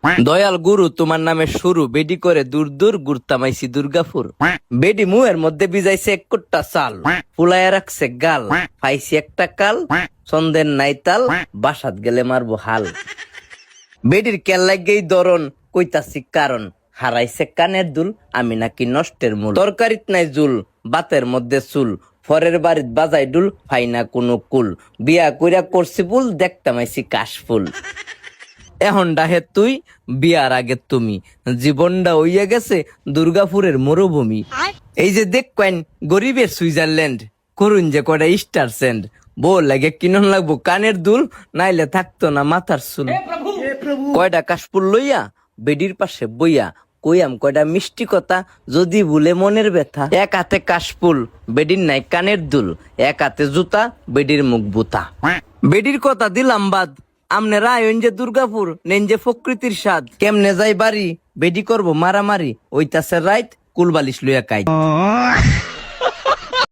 দয়াল গুরু তোমার নামে শুরু, বেডি করে দূর দূর ঘুরতামাইছি দুর্গাপুর। বেডি মুয়ের মধ্যে বিজাইছে এক কোট্টা চাল, ফুলাইয়া রাখছে গাল, পাইছি একটা কাল, সন্দের নাইতাল, বাসাত গেলে মারবো হাল। বেডির কেল্লাগেই ধরন কইতাছি কারণ, হারাইছে কানের দুল, আমি নাকি নষ্টের মূল। তরকারিত নাই জুল, বাতের মধ্যে চুল, ফরের বাড়িত বাজাই ডুল, ফাইনা কোনো কুল। বিয়া কইরা করছি ভুল, দেখতামাইছি কাশফুল। এখন ডাহে তুই, বিয়ার আগে তুমি, জীবনটা হইয়া গেছে দুর্গাপুরের মরুভূমি। এই যে দেখ কয়েন গরিবের সুইজারল্যান্ড, করুন যে কটা স্টার সেন্ড। বউ লাগে কিনন লাগবো কানের দুল, নাইলে থাকতো না মাথার চুল। কয়টা কাশফুল লইয়া বেডির পাশে বইয়া কইয়াম কয়টা মিষ্টি কথা, যদি ভুলে মনের ব্যথা। এক হাতে কাশফুল, বেডির নাই কানের দুল, এক হাতে জুতা, বেডির মুখ বুতা। বেডির কথা দিলাম বাদ, আমনে রায়ন যে দুর্গাপুর, নেন যে প্রকৃতির স্বাদ। কেমনে যাই বাড়ি, বেডি করবো মারামারি, ওইতাছে রাইট কুলবালিশ লইয়া কাই।